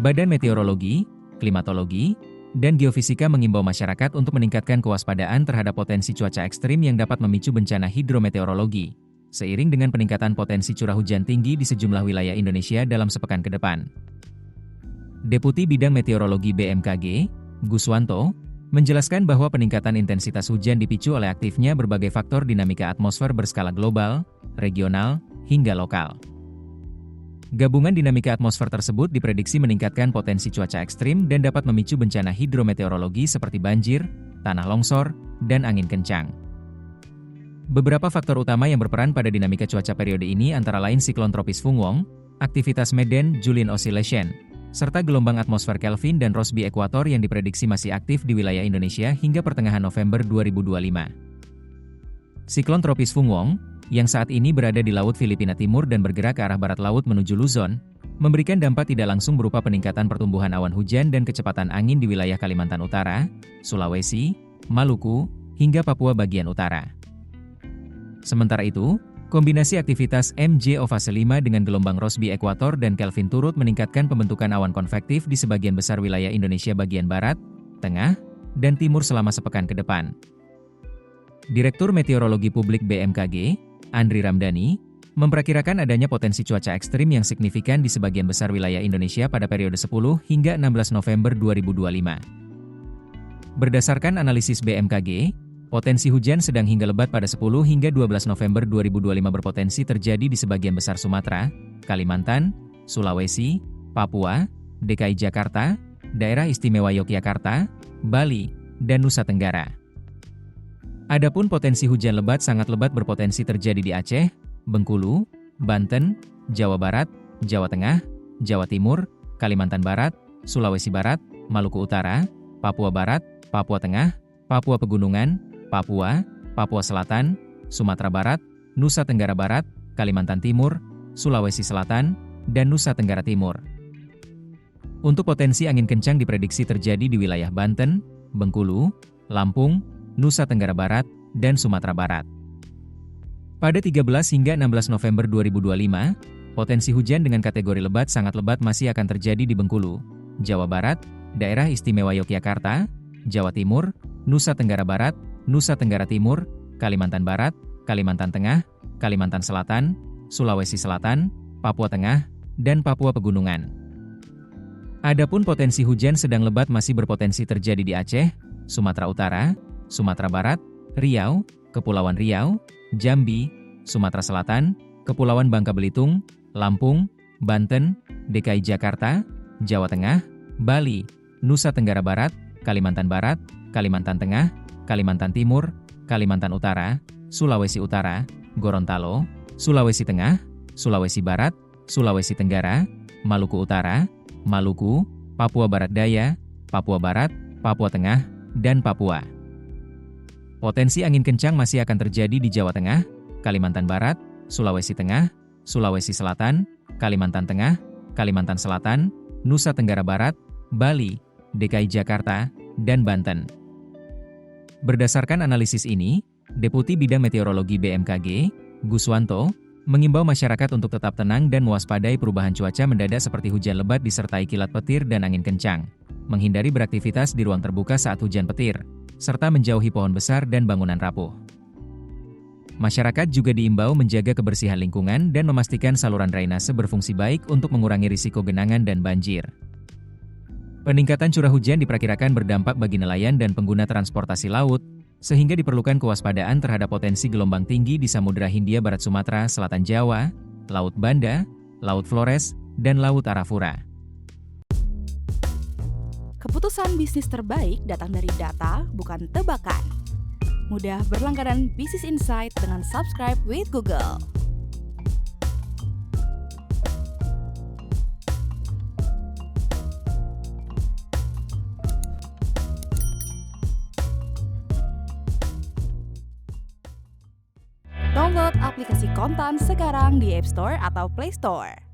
Badan Meteorologi, Klimatologi, dan Geofisika mengimbau masyarakat untuk meningkatkan kewaspadaan terhadap potensi cuaca ekstrim yang dapat memicu bencana hidrometeorologi, seiring dengan peningkatan potensi curah hujan tinggi di sejumlah wilayah Indonesia dalam sepekan ke depan. Deputi Bidang Meteorologi BMKG, Guswanto, menjelaskan bahwa peningkatan intensitas hujan dipicu oleh aktifnya berbagai faktor dinamika atmosfer berskala global, regional, hingga lokal. Gabungan dinamika atmosfer tersebut diprediksi meningkatkan potensi cuaca ekstrim dan dapat memicu bencana hidrometeorologi seperti banjir, tanah longsor, dan angin kencang. Beberapa faktor utama yang berperan pada dinamika cuaca periode ini antara lain siklon tropis Fungwong, aktivitas Madden-Julian Oscillation, serta gelombang atmosfer Kelvin dan Rossby ekuator yang diprediksi masih aktif di wilayah Indonesia hingga pertengahan November 2025. Siklon tropis Fungwong, yang saat ini berada di Laut Filipina Timur dan bergerak ke arah barat laut menuju Luzon, memberikan dampak tidak langsung berupa peningkatan pertumbuhan awan hujan dan kecepatan angin di wilayah Kalimantan Utara, Sulawesi, Maluku, hingga Papua bagian utara. Sementara itu, kombinasi aktivitas MJO fase 5 dengan gelombang Rossby ekuator dan Kelvin turut meningkatkan pembentukan awan konvektif di sebagian besar wilayah Indonesia bagian barat, tengah, dan timur selama sepekan ke depan. Direktur Meteorologi Publik BMKG, Andri Ramdhani, memperkirakan adanya potensi cuaca ekstrim yang signifikan di sebagian besar wilayah Indonesia pada periode 10 hingga 16 November 2025. Berdasarkan analisis BMKG, potensi hujan sedang hingga lebat pada 10 hingga 12 November 2025 berpotensi terjadi di sebagian besar Sumatera, Kalimantan, Sulawesi, Papua, DKI Jakarta, Daerah Istimewa Yogyakarta, Bali, dan Nusa Tenggara. Adapun potensi hujan lebat sangat lebat berpotensi terjadi di Aceh, Bengkulu, Banten, Jawa Barat, Jawa Tengah, Jawa Timur, Kalimantan Barat, Sulawesi Barat, Maluku Utara, Papua Barat, Papua Tengah, Papua Pegunungan, Papua, Papua Selatan, Sumatera Barat, Nusa Tenggara Barat, Kalimantan Timur, Sulawesi Selatan, dan Nusa Tenggara Timur. Untuk potensi angin kencang diprediksi terjadi di wilayah Banten, Bengkulu, Lampung, Nusa Tenggara Barat, dan Sumatera Barat. Pada 13 hingga 16 November 2025, potensi hujan dengan kategori lebat sangat lebat masih akan terjadi di Bengkulu, Jawa Barat, Daerah Istimewa Yogyakarta, Jawa Timur, Nusa Tenggara Barat, Nusa Tenggara Timur, Kalimantan Barat, Kalimantan Tengah, Kalimantan Selatan, Sulawesi Selatan, Papua Tengah, dan Papua Pegunungan. Adapun potensi hujan sedang lebat masih berpotensi terjadi di Aceh, Sumatera Utara, Sumatera Barat, Riau, Kepulauan Riau, Jambi, Sumatera Selatan, Kepulauan Bangka Belitung, Lampung, Banten, DKI Jakarta, Jawa Tengah, Bali, Nusa Tenggara Barat, Kalimantan Barat, Kalimantan Tengah, Kalimantan Timur, Kalimantan Utara, Sulawesi Utara, Gorontalo, Sulawesi Tengah, Sulawesi Barat, Sulawesi Tenggara, Maluku Utara, Maluku, Papua Barat Daya, Papua Barat, Papua Tengah, dan Papua. Potensi angin kencang masih akan terjadi di Jawa Tengah, Kalimantan Barat, Sulawesi Tengah, Sulawesi Selatan, Kalimantan Tengah, Kalimantan Selatan, Nusa Tenggara Barat, Bali, DKI Jakarta, dan Banten. Berdasarkan analisis ini, Deputi Bidang Meteorologi BMKG, Guswanto, mengimbau masyarakat untuk tetap tenang dan mewaspadai perubahan cuaca mendadak seperti hujan lebat disertai kilat petir dan angin kencang, menghindari beraktivitas di ruang terbuka saat hujan petir, serta menjauhi pohon besar dan bangunan rapuh. Masyarakat juga diimbau menjaga kebersihan lingkungan dan memastikan saluran drainase berfungsi baik untuk mengurangi risiko genangan dan banjir. Peningkatan curah hujan diperkirakan berdampak bagi nelayan dan pengguna transportasi laut, sehingga diperlukan kewaspadaan terhadap potensi gelombang tinggi di Samudra Hindia Barat Sumatera Selatan Jawa, Laut Banda, Laut Flores, dan Laut Arafura. Keputusan bisnis terbaik datang dari data, bukan tebakan. Mudah berlangganan Business Insight dengan subscribe with Google. Download aplikasi Kontan sekarang di App Store atau Play Store.